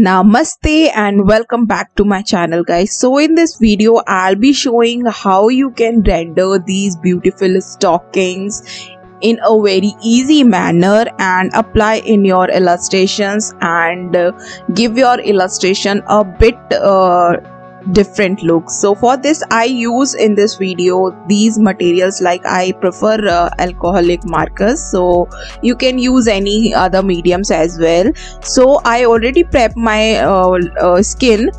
Namaste and welcome back to my channel, guys. So in this video I'll be showing how you can render these beautiful stockings in a very easy manner and apply in your illustrations and give your illustration a bit different look. So for this I use in this video these materials, like I prefer alcoholic markers, so you can use any other mediums as well. So I already prep my skin.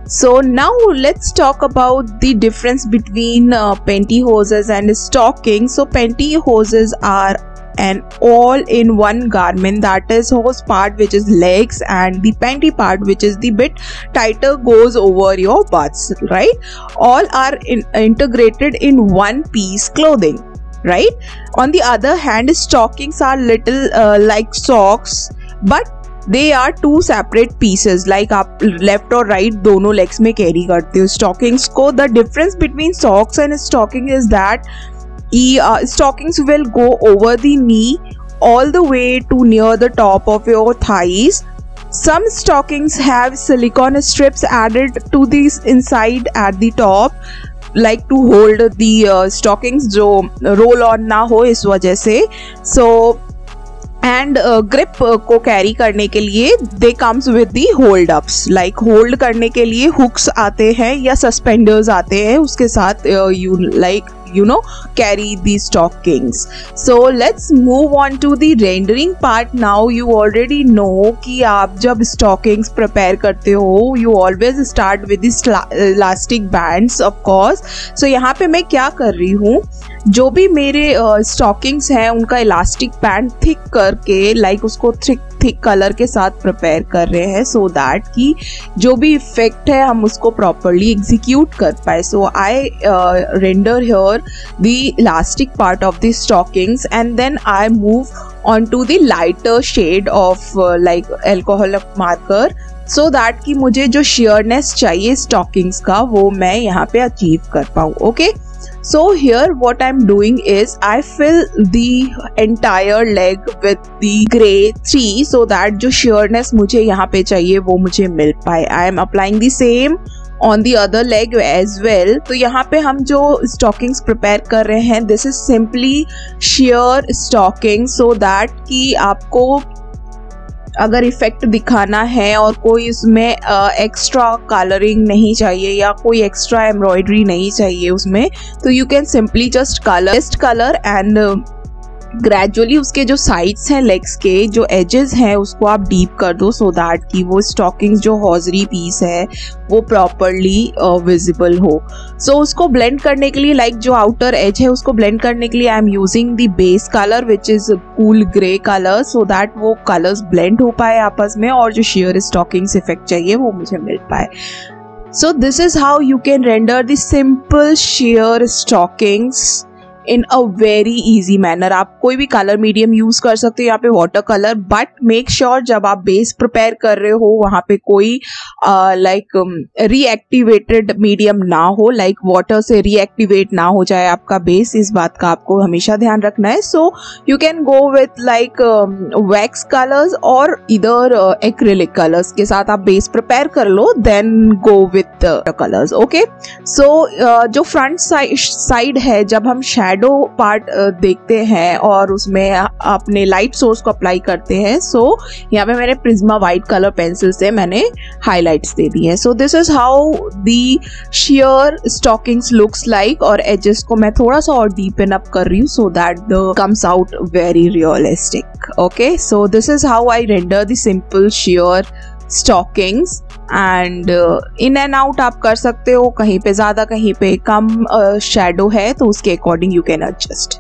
So now let's talk about the difference between pantyhoses and stockings. So pantyhoses are an all-in-one garment, that is hose part which is legs and the panty part which is the bit tighter goes over your butts, right? All are integrated in one piece clothing, right? On the other hand, stockings are little like socks, but they are two separate pieces, like आप left और right दोनों legs में carry करते हो stockings को. The difference between socks and stocking is that stockings will go over the knee all the way to near the top of your thighs. Some stockings have silicone strips added to these inside at the top, like to hold the stockings जो roll on ना हो इस वजह से. So and grip को carry करने के लिए they comes with the hold ups, like hold करने के लिए hooks आते हैं या suspenders आते हैं उसके साथ you know carry these stockings. So let's move on to the rendering part. Now you already know कि आप जब stockings prepare करते हो you always start with this elastic bands of course. So यहाँ पे मैं क्या कर रही हूँ, जो भी मेरे stockings हैं उनका elastic band thick करके like उसको थिक कलर के साथ प्रिपेयर कर रहे हैं, सो दैट कि जो भी इफेक्ट है हम उसको प्रॉपरली एग्जीक्यूट कर पाए. So I render here the elastic part of the stockings and then I move on to the lighter shade of like alcoholic marker, so that कि मुझे जो sheerness चाहिए स्टॉकिंग्स का वो मैं यहाँ पे अचीव कर पाऊँ. Okay, so here what I'm doing is I fill the entire leg with the gray 3 so that जो sheerness मुझे यहाँ पे चाहिए वो मुझे मिल पाए. I am applying the same on the other leg as well. तो यहाँ पे हम जो stockings prepare कर रहे हैं this is simply sheer stocking, so that कि आपको अगर इफेक्ट दिखाना है और कोई इसमें एक्स्ट्रा कलरिंग नहीं चाहिए या कोई एक्स्ट्रा एम्ब्रॉयडरी नहीं चाहिए उसमें, तो you can simply just colour and gradually उसके जो साइड्स हैं लेग्स के जो एजेस हैं उसको आप डीप कर दो, सो दैट कि वो स्टॉकिंग्स जो हॉजरी पीस है वो प्रॉपरली विजिबल हो. सो उसको ब्लेंड करने के लिए लाइक जो आउटर एज है उसको ब्लेंड करने के लिए आई am using the base colour which is cool grey colour, so that वो कलर्स ब्लेंड हो पाए आपस में और जो शेयर स्टॉकिंग्स इफेक्ट चाहिए वो मुझे मिल पाए. So this is how you can render the simple sheer stockings in a very easy manner. आप कोई भी कलर मीडियम यूज कर सकते हो यहाँ पे water colour, but make sure जब आप बेस प्रिपेयर कर रहे हो वहाँ पे कोई लाइक रीएक्टिवेटेड मीडियम ना हो, लाइक वाटर से रीएक्टिवेट ना हो जाए आपका बेस, इस बात का आपको हमेशा ध्यान रखना है. सो you can go with like wax colours और इधर एक्रिलिक कलर्स के साथ आप बेस प्रिपेयर कर लो, then go with colours. Okay, so जो फ्रंट साइड है जब हम शेडो पार्ट देखते हैं और उसमें अपने लाइट सोर्स को अप्लाई करते हैं, सो यहाँ पे मैंने प्रिज्मा वाइट कलर पेंसिल से मैंने हाइलाइट्स दे दी है. So this is how the share stockings looks like, और एजेस को मैं थोड़ा सा और डीपन अप कर रही हूँ so that the comes out very realistic. Okay, so this is how I render the simple share stockings and in and out आप कर सकते हो, कहीं पे ज़्यादा कहीं पे कम शेडो है तो उसके according you can adjust.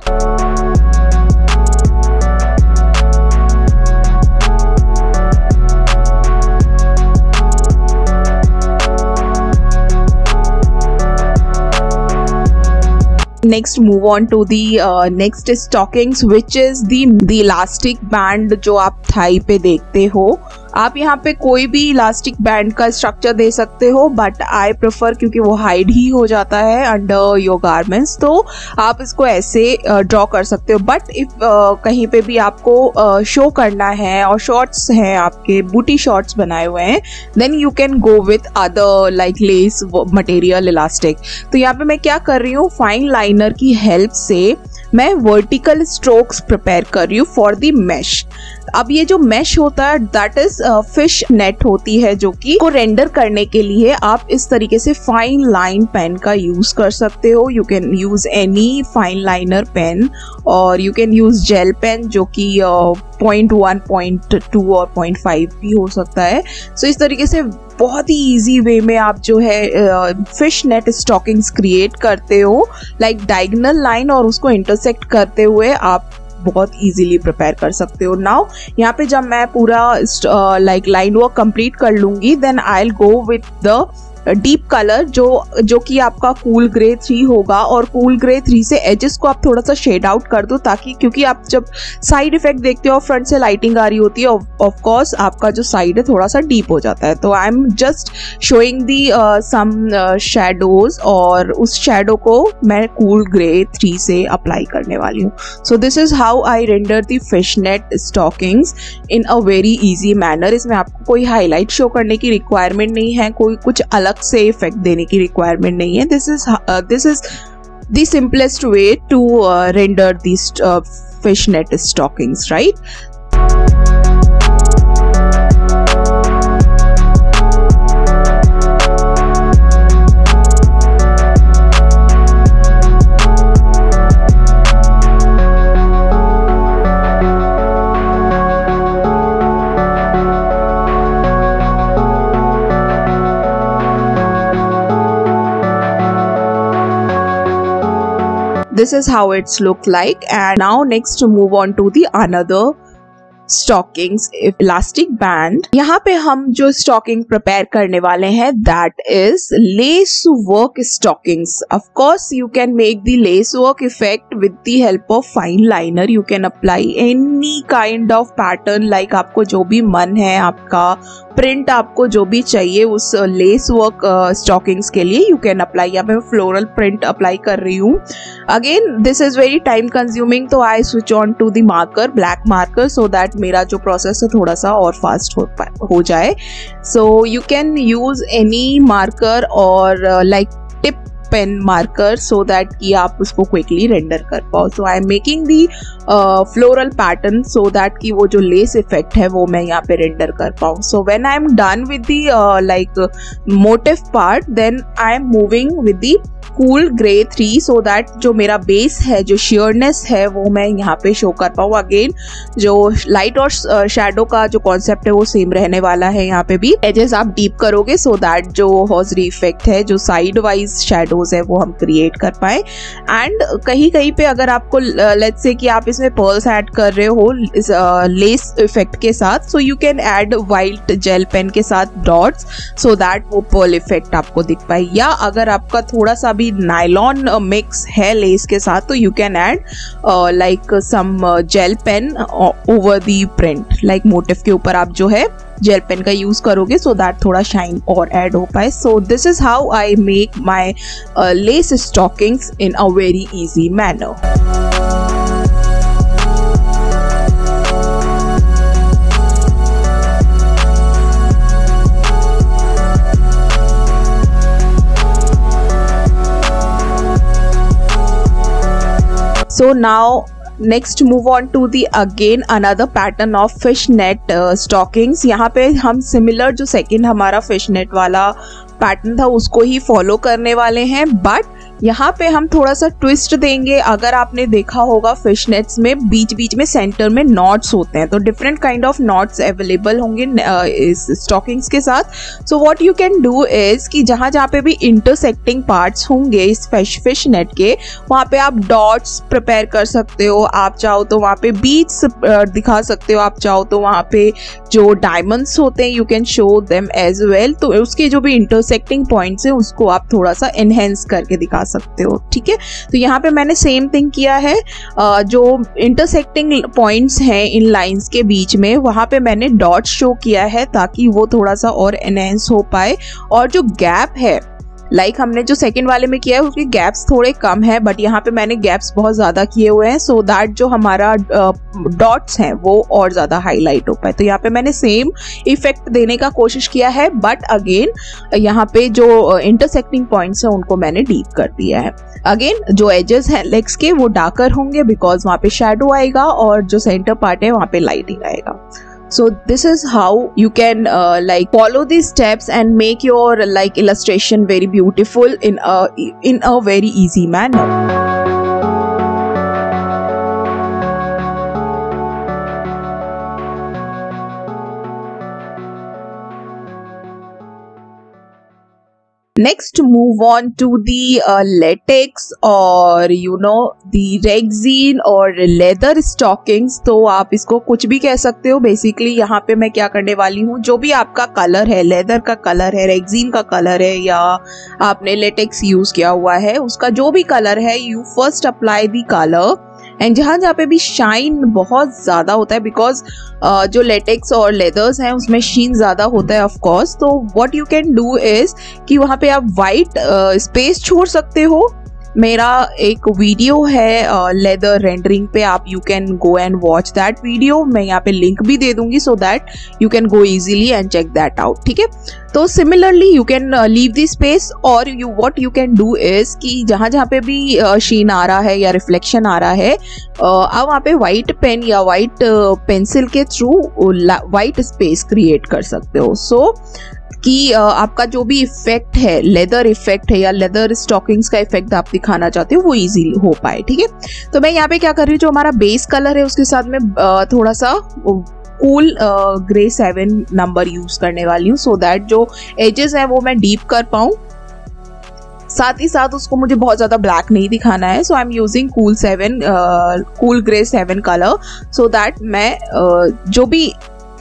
Next move on to the next stockings which is the elastic band जो आप थाई पे देखते हो. आप यहाँ पे कोई भी इलास्टिक बैंड का स्ट्रक्चर दे सकते हो, बट आई प्रेफर क्योंकि वो हाइड ही हो जाता है अंडर योर गारमेंट्स, तो आप इसको ऐसे ड्रॉ कर सकते हो। बट इफ कहीं पे भी आपको शो करना है और शॉर्ट्स हैं आपके, बूटी शॉर्ट्स बनाए हुए हैं, then you can go with other like lace material elastic. तो यहाँ पे मैं क्या कर रही हूँ, फाइन लाइनर की हेल्प से मैं वर्टिकल स्ट्रोक्स प्रिपेयर कर रही हूँ फॉर द मैश। अब ये जो मैश होता है दैट इज फिश नेट होती है, जो कि को रेंडर करने के लिए आप इस तरीके से फाइन लाइन पेन का यूज कर सकते हो। You can use any fine liner pen और you can use gel pen जो कि 0.1, 0.2 और 0.5 भी हो सकता है। सो इस तरीके से बहुत ही इजी वे में आप जो है फिश नेट स्टॉकिंग्स क्रिएट करते हो, लाइक डायगोनल लाइन और उसको इंटरसेक्ट करते हुए आप बहुत इजीली प्रिपेयर कर सकते हो। नाउ यहाँ पे जब मैं पूरा लाइक लाइन वर्क कंप्लीट कर लूंगी, then I will go with the deep colour जो कि आपका कूल ग्रे 3 होगा, और कूल ग्रे 3 से एजेस को आप थोड़ा सा शेड आउट कर दो, ताकि क्योंकि आप जब साइड इफेक्ट देखते हो फ्रंट से लाइटिंग आ रही होती है, ऑफ कोर्स आपका जो साइड है थोड़ा सा डीप हो जाता है। तो I am just showing the some shadows, और उस शैडो को मैं कूल ग्रे 3 से अप्लाई करने वाली हूँ। सो this is how I render the fish net stockings in a very easy manner. इसमें आपको कोई हाईलाइट शो करने की रिक्वायरमेंट नहीं है, कोई कुछ अलग से इफेक्ट देने की रिक्वायरमेंट नहीं है। This is the simplest way to render this fishnet stockings, right? This is how it's look like, and now next to move on to the another stockings elastic band। यहाँ पे हम जो stocking prepare करने वाले हैं that is lace work stockings. Of course you can make the lace work effect with the help of fine liner. You can apply any kind of pattern, like आपको जो भी मन है, आपका प्रिंट आपको जो भी चाहिए उस लेस वर्क स्टॉकिंग्स के लिए यू कैन अप्लाई। यहाँ पे मैं फ्लोरल प्रिंट अप्लाई कर रही हूँ। Again this is very time consuming, तो I switch on to the marker, black marker, so that मेरा जो प्रोसेस है थोड़ा सा और फास्ट हो जाए। So you can use any marker और like tip pen marker so that कि आप उसको क्विकली रेंडर कर पाओ। So I am making the floral pattern so that कि वो जो लेस इफेक्ट है वो मैं यहाँ पे रेंडर कर पाऊँ। So when I am done with the like motif part, then I am moving with the cool grey 3 so that जो मेरा बेस है, जो शेयरनेस है, वो मैं यहाँ पे शो कर पाऊँ। अगेन जो लाइट और शैडो का जो कॉन्सेप्ट है वो सेम रहने वाला है। यहाँ पे भी एजेस आप डीप करोगे सो दैट जो हॉजरी इफेक्ट है, जो साइड वाइज शैडोज है, वो हम क्रिएट कर पाए। एंड कहीं कहीं पे अगर आपको लेट्स से कि आप इसमें पर्ल्स ऐड कर रहे हो इस लेस इफेक्ट के साथ, so you can add white gel pen के साथ डॉट्स सो दैट वो पर्ल इफेक्ट आपको दिख पाए। या अगर आपका थोड़ा सा भी नायलॉन मिक्स है लेस के साथ, तो you can add like some gel pen over the print, like motif के ऊपर आप जो है जेल पेन का यूज करोगे सो दैट थोड़ा शाइन और ऐड हो पाए। सो this is how I make my less stockings in a very easy manner. So now next move on to the again another pattern of fishnet stockings। यहाँ पे हम similar जो second हमारा fishnet वाला pattern था उसको ही फॉलो करने वाले हैं, बट यहाँ पे हम थोड़ा सा ट्विस्ट देंगे। अगर आपने देखा होगा फिशनेट्स में बीच बीच में सेंटर में नॉट्स होते हैं, तो different kind of knots available होंगे इस स्टॉकिंग्स के साथ। So what you can do is कि जहाँ जहाँ पे भी इंटरसेक्टिंग पार्ट्स होंगे इस फिशनेट के, वहाँ पे आप डॉट्स प्रिपेयर कर सकते हो। आप चाहो तो वहाँ पे बीट्स दिखा सकते हो, आप चाहो तो वहाँ पे जो डायमंड्स होते हैं you can show them as well. तो उसके जो भी इंटरसेक्टिंग पॉइंट्स हैं उसको आप थोड़ा सा एनहेंस करके दिखा सकते हो, ठीक है। तो यहाँ पे मैंने सेम थिंग किया है, जो इंटरसेक्टिंग पॉइंट्स हैं इन लाइंस के बीच में वहाँ पे मैंने डॉट शो किया है ताकि वो थोड़ा सा और एनहेंस हो पाए। और जो गैप है, लाइक हमने जो सेकंड वाले में किया है उसके गैप्स थोड़े कम है, बट यहाँ पे मैंने गैप्स बहुत ज़्यादा किए हुए हैं सो दैट जो हमारा डॉट्स हैं वो और ज़्यादा हाईलाइट हो पाए। तो यहाँ पे मैंने सेम इफेक्ट देने का कोशिश किया है, बट अगेन यहाँ पे जो इंटरसेक्टिंग पॉइंट्स हैं उनको मैंने डीप कर दिया है। अगेन जो एजेस हैं लेग्स के वो डार्कर होंगे बिकॉज वहाँ पे शेडो आएगा और जो सेंटर पार्ट है वहाँ पे लाइटिंग आएगा। So this is how you can like follow these steps and make your like illustration very beautiful in a very easy manner. Next, move on to the latex or the rexine और leather stockings. तो आप इसको कुछ भी कह सकते हो। Basically यहाँ पे मैं क्या करने वाली हूँ, जो भी आपका कलर है, लेदर का कलर है, रेक्सीन का कलर है या आपने लेटेक्स यूज किया हुआ है, उसका जो भी कलर है, you first apply the colour and जहाँ पे भी शाइन बहुत ज़्यादा होता है बिकॉज जो लेटेक्स और लेदर्स हैं उसमें शीन ज़्यादा होता है ऑफ कोर्स। तो what you can do is कि वहाँ पे आप वाइट स्पेस छोड़ सकते हो। मेरा एक वीडियो है लेदर रेंडरिंग पे, आप you can go and watch that video. मैं यहाँ पे लिंक भी दे दूंगी so that you can go easily and check that out, ठीक है। तो similarly you can leave the space और what you can do is कि जहाँ पे भी शीन आ रहा है या रिफ्लेक्शन आ रहा है, आप वहाँ पे वाइट पेन या वाइट पेंसिल के थ्रू वाइट स्पेस क्रिएट कर सकते हो। सो कि आपका जो भी इफेक्ट है, लेदर इफेक्ट है या लेदर स्टॉकिंग्स का इफेक्ट आप दिखाना चाहते हो वो इजीली हो पाए, ठीक है। तो मैं यहाँ पे क्या कर रही हूँ, जो हमारा बेस कलर है उसके साथ में थोड़ा सा कूल ग्रे 7 नंबर यूज करने वाली हूँ सो दैट जो एजेस हैं वो मैं डीप कर पाऊँ। साथ ही साथ उसको मुझे बहुत ज्यादा ब्लैक नहीं दिखाना है, so I am using cool grey 7 colour so that मैं जो भी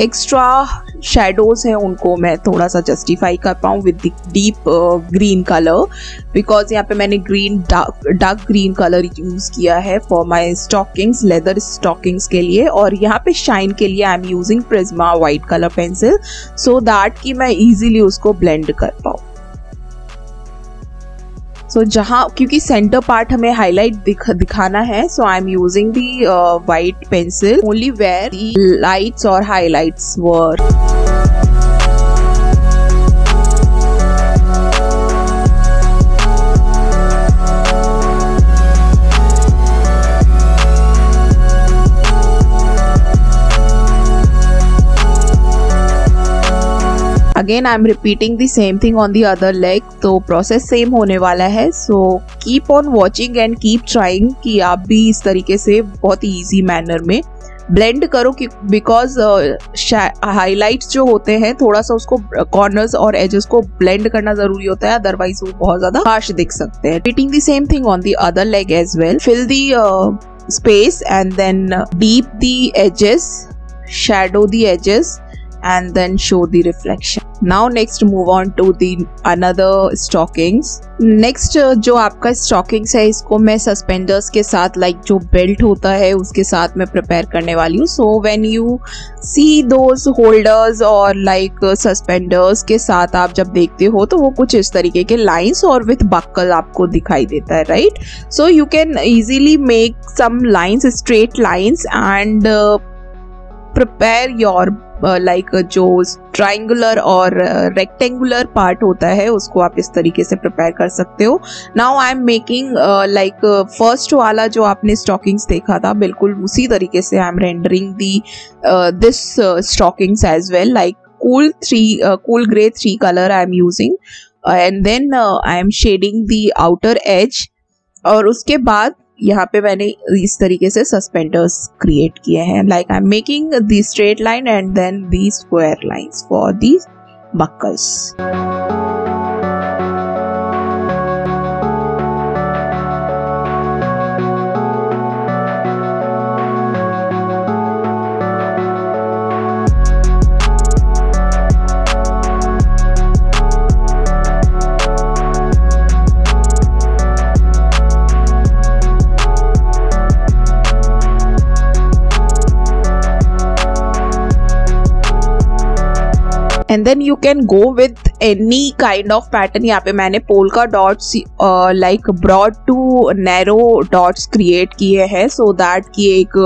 एक्स्ट्रा शेडोज हैं उनको मैं थोड़ा सा जस्टिफाई कर पाऊँ with deep green colour because यहाँ पे मैंने डार्क ग्रीन कलर यूज किया है for my stockings, leather stockings के लिए। और यहाँ पे शाइन के लिए आई am using Prisma white colour pencil so that कि मैं इजीली उसको ब्लेंड कर पाऊँ। सो जहाँ क्योंकि सेंटर पार्ट हमें हाईलाइट दिखाना है so I am using the white pencil only where the lights और highlights were. Again I am repeating the same thing on the other leg, तो प्रोसेस सेम होने वाला है। So keep on watching and keep trying कि आप भी इस तरीके से बहुत ही ईजी मैनर में ब्लेंड करो कि बिकॉज हाईलाइट्स जो होते हैं थोड़ा सा उसको कॉर्नर्स और एजेस को ब्लेंड करना जरूरी होता है, अदरवाइज वो बहुत ज्यादा हार्श दिख सकते हैं। Repeating the same thing on the other leg as well. Fill the space and then deep the edges, shadow the edges and then show the reflection. Now next move on to the another stockings. Next जो आपका stockings है इसको मैं suspenders के साथ like जो belt होता है उसके साथ मैं prepare करने वाली हूँ। So when you see those holders और like suspenders के साथ आप जब देखते हो तो वो कुछ इस तरीके के lines और with buckle आपको दिखाई देता है, right? So you can easily make some lines, straight lines and prepare your like जो ट्राइंगुलर और रेक्टेंगुलर पार्ट होता है उसको आप इस तरीके से प्रिपेयर कर सकते हो। Now I am making like first वाला जो आपने स्टॉकिंग्स देखा था बिल्कुल उसी तरीके से I am rendering the this stockings as well, like cool gray 3 color I am using and then I am shading the outer edge और उसके बाद यहाँ पे मैंने इस तरीके से सस्पेंडर्स क्रिएट किए हैं, like I am making the straight line and then the square lines for the buckles. And then you can go with any kind of pattern. यहाँ पे मैंने polka dots like broad to narrow dots create किए हैं so that कि एक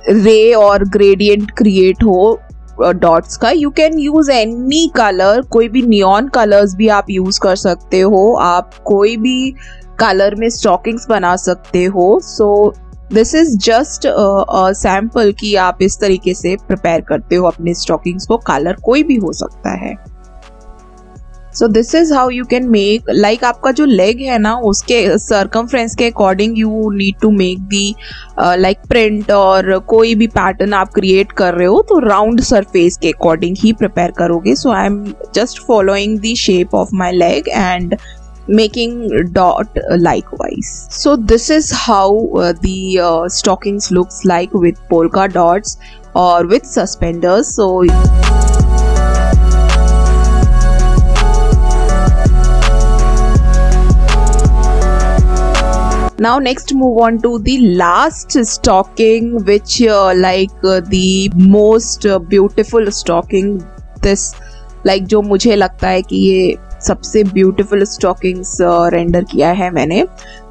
रे और gradient create हो डॉट्स का। You can use any colour, कोई भी नियॉन कलर्स भी आप यूज कर सकते हो, आप कोई भी कलर में स्टॉकिंग्स बना सकते हो। सो दिस इज जस्ट सैम्पल कि आप इस तरीके से प्रिपेयर करते हो अपने स्टॉकिंग्स को, कलर कोई भी हो सकता है। So this is how you can make, like आपका जो लेग है ना उसके सर्कमफ्रेंस के according you need to make the like print, और कोई भी पैटर्न आप क्रिएट कर रहे हो तो राउंड सरफेस के अकॉर्डिंग ही प्रिपेयर करोगे। So I am just following the shape of my leg and making dot likewise. So this is how the stockings looks like with polka dots or with suspenders. So now next move on to the last stocking, which the most beautiful stocking, this like जो मुझे लगता है कि ये सबसे beautiful stockings render किया है मैंने।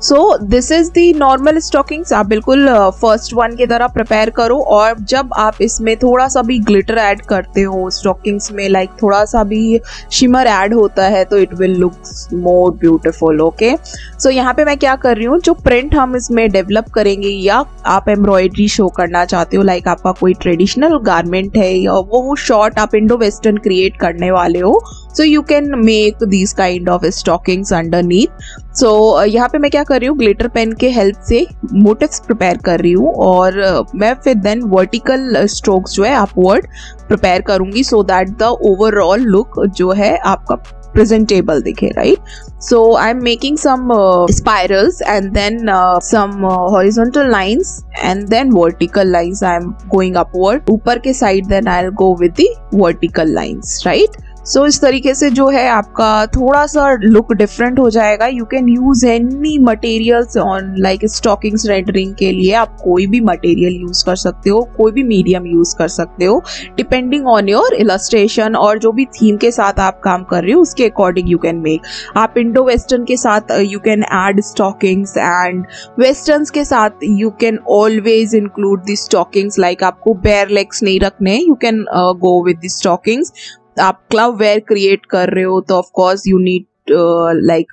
सो this is the normal stockings. आप बिल्कुल फर्स्ट वन की तरह प्रिपेयर करो, और जब आप इसमें थोड़ा सा भी ग्लिटर ऐड करते हो स्टॉकिंग्स में, लाइक थोड़ा सा भी शिमर ऐड होता है तो it will look more beautiful. Okay, so यहाँ पे मैं क्या कर रही हूँ, जो प्रिंट हम इसमें डेवलप करेंगे, या आप एम्ब्रॉयडरी शो करना चाहते हो, लाइक आपका कोई ट्रेडिशनल गारमेंट है या वो शॉर्ट आप इंडो वेस्टर्न क्रिएट करने वाले हो, सो you can make these kind of stockings underneath. So यहाँ पे मैं क्या कर रही हूँ, ग्लिटर पेन के हेल्प से मोटिव्स प्रिपेयर कर रही हूँ, और मैं फिर देन वर्टिकल स्ट्रोक्स जो है अपवर्ड प्रिपेयर करूंगी so that the overall look जो है आपका presentable दिखे, right? So I'm making some spirals and then some horizontal lines and then vertical lines I'm going upward. ऊपर के side then I'll go with the vertical lines, right? सो इस तरीके से जो है आपका थोड़ा सा लुक डिफरेंट हो जाएगा। You can use any materials on like stockings rendering के लिए, आप कोई भी मटेरियल यूज कर सकते हो, कोई भी मीडियम यूज कर सकते हो, डिपेंडिंग ऑन योर इलस्ट्रेशन और जो भी थीम के साथ आप काम कर रहे हो उसके अकॉर्डिंग यू कैन मेक। आप इंडो वेस्टर्न के साथ you can add stockings, and westerns के साथ you can always include the stockings. Like आपको बेयर लेग्स नहीं रखने, you can go with the stockings. आप क्लब वेयर क्रिएट कर रहे हो तो of course you need like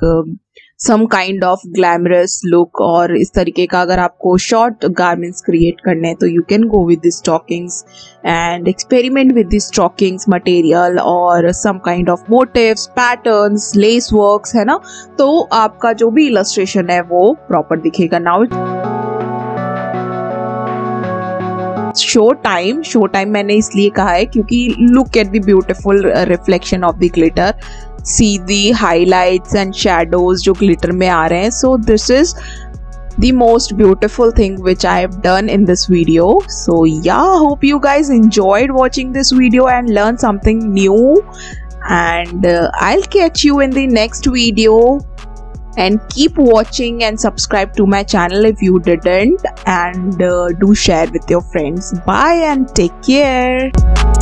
some kind of glamorous look, और इस तरीके का अगर आपको शॉर्ट गारमेंट्स क्रिएट करने हैं तो you can go with the stockings and experiment with the stockings material और some kind of motifs, patterns, lace works, है ना, तो आपका जो भी इलस्ट्रेशन है वो प्रॉपर दिखेगा। नाउ शो टाइम मैंने इसलिए कहा है क्योंकि look at the beautiful reflection of the glitter, see the highlights and shadows जो ग्लिटर में आ रहे हैं। सो this is the most beautiful thing which I have done in this video. So yeah, hope you guys enjoyed watching this video and learned something new, and I'll catch you in the next video. And keep watching and subscribe to my channel if you didn't, and do share with your friends. Bye and take care.